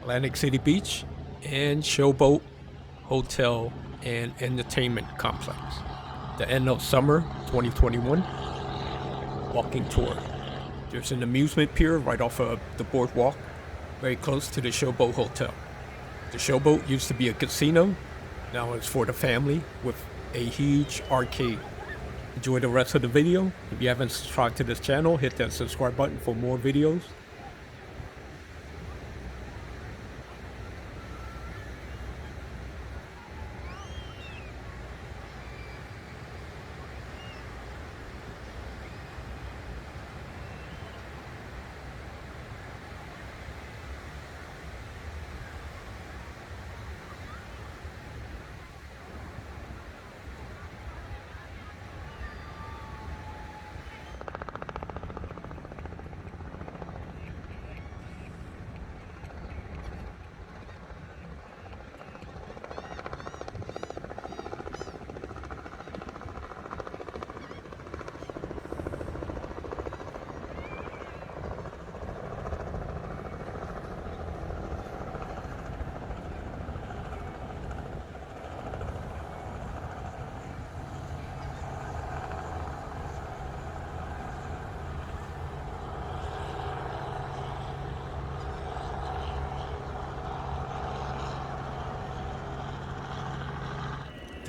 Atlantic City Beach and Showboat Hotel and Entertainment Complex. The end of summer 2021 walking tour. There's an amusement pier right off of the boardwalk, very close to the Showboat Hotel. The Showboat used to be a casino, now it's for the family with a huge arcade. Enjoy the rest of the video. If you haven't subscribed to this channel, hit that subscribe button for more videos.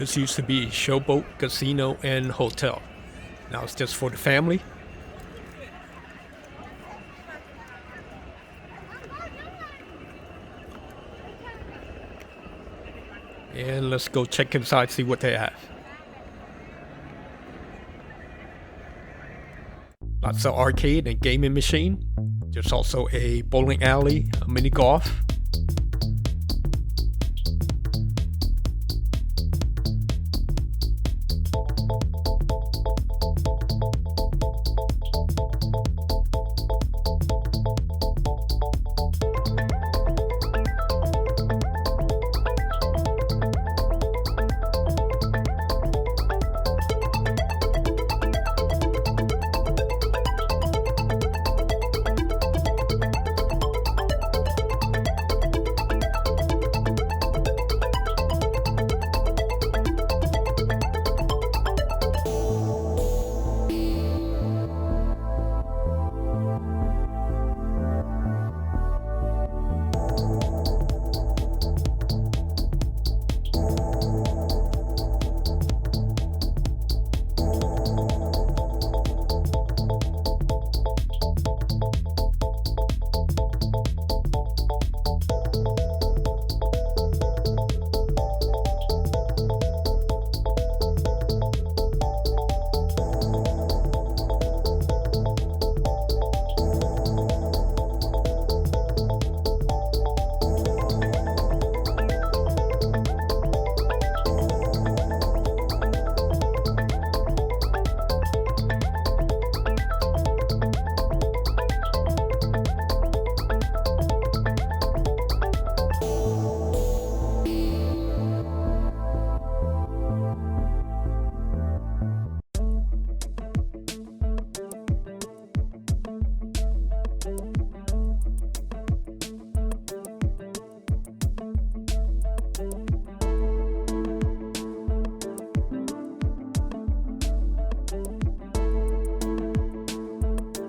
This used to be Showboat Casino and Hotel. Now it's just for the family. And let's go check inside, see what they have. Lots of arcade and gaming machine. There's also a bowling alley, a mini golf.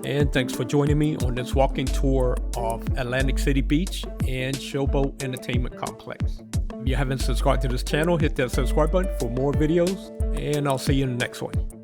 And thanks for joining me on this walking tour of Atlantic City Beach and Showboat Entertainment Complex. If you haven't subscribed to this channel, hit that subscribe button for more videos, and I'll see you in the next one.